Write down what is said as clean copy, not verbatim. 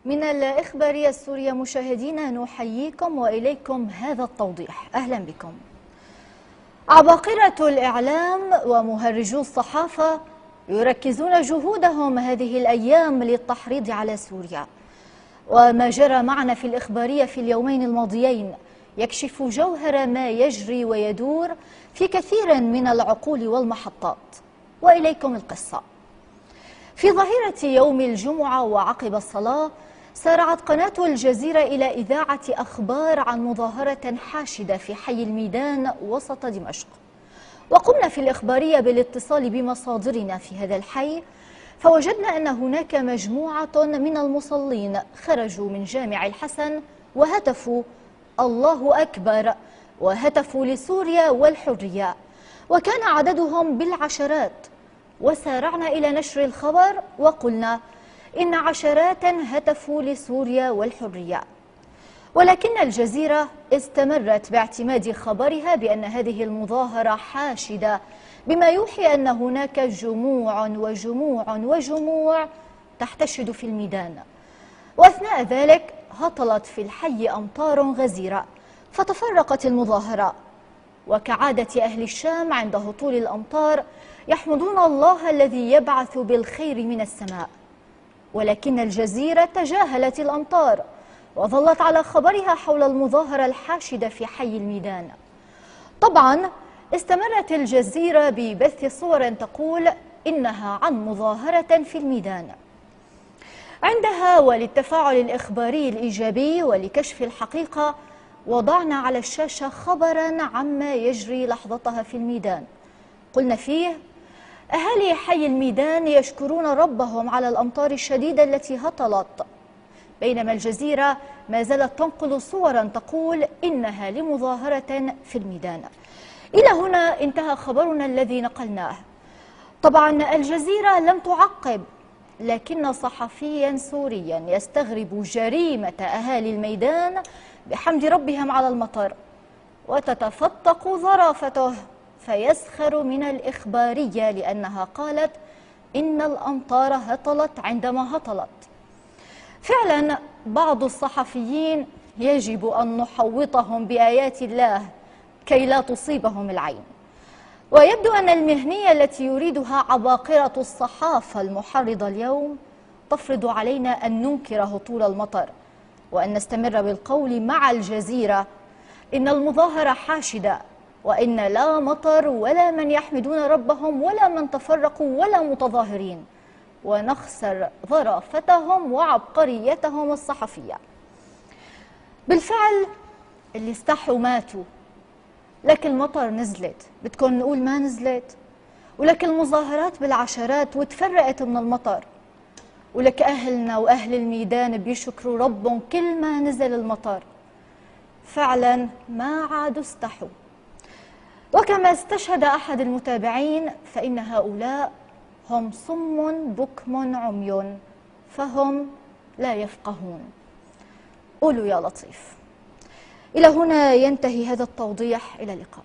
من الإخبارية السورية مشاهدينا نحييكم وإليكم هذا التوضيح. أهلا بكم. عباقرة الإعلام ومهرجو الصحافة يركزون جهودهم هذه الأيام للتحريض على سوريا، وما جرى معنا في الإخبارية في اليومين الماضيين يكشف جوهر ما يجري ويدور في كثير من العقول والمحطات. وإليكم القصة. في ظهيرة يوم الجمعة وعقب الصلاة سارعت قناة الجزيرة إلى إذاعة أخبار عن مظاهرة حاشدة في حي الميدان وسط دمشق، وقمنا في الإخبارية بالاتصال بمصادرنا في هذا الحي، فوجدنا أن هناك مجموعة من المصلين خرجوا من جامع الحسن وهتفوا الله أكبر وهتفوا لسوريا والحرية، وكان عددهم بالعشرات. وسارعنا إلى نشر الخبر وقلنا إن عشرات هتفوا لسوريا والحرية، ولكن الجزيرة استمرت باعتماد خبرها بأن هذه المظاهرة حاشدة، بما يوحي أن هناك جموع وجموع وجموع تحتشد في الميدان. وأثناء ذلك هطلت في الحي أمطار غزيرة فتفرقت المظاهرة، وكعادة أهل الشام عند هطول الأمطار يحمدون الله الذي يبعث بالخير من السماء، ولكن الجزيرة تجاهلت الأمطار وظلت على خبرها حول المظاهرة الحاشدة في حي الميدان. طبعا استمرت الجزيرة ببث صور تقول إنها عن مظاهرة في الميدان. عندها وللتفاعل الإخباري الإيجابي ولكشف الحقيقة وضعنا على الشاشة خبرا عما يجري لحظتها في الميدان. قلنا فيه: أهالي حي الميدان يشكرون ربهم على الأمطار الشديدة التي هطلت، بينما الجزيرة ما زالت تنقل صورا تقول إنها لمظاهرة في الميدان. إلى هنا انتهى خبرنا الذي نقلناه. طبعا الجزيرة لم تعقب، لكن صحفيا سوريا يستغرب جريمة أهالي الميدان بحمد ربهم على المطر، وتتفتق ظرافته فيسخر من الإخبارية لأنها قالت إن الأمطار هطلت عندما هطلت. فعلا بعض الصحفيين يجب أن نحوطهم بآيات الله كي لا تصيبهم العين، ويبدو أن المهنية التي يريدها عباقرة الصحافة المحرضة اليوم تفرض علينا أن ننكر هطول المطر وأن نستمر بالقول مع الجزيرة إن المظاهرة حاشدة، وإن لا مطر ولا من يحمدون ربهم ولا من تفرقوا ولا متظاهرين، ونخسر ظرافتهم وعبقريتهم الصحفية. بالفعل اللي استحوا ماتوا، لكن المطر نزلت، بدكم نقول ما نزلت؟ ولك المظاهرات بالعشرات وتفرقت من المطر، ولك أهلنا وأهل الميدان بيشكروا ربهم كل ما نزل المطر. فعلا ما عادوا استحوا، وكما استشهد أحد المتابعين فإن هؤلاء هم صم بكم عمي فهم لا يفقهون. قولوا يا لطيف. إلى هنا ينتهي هذا التوضيح، إلى اللقاء.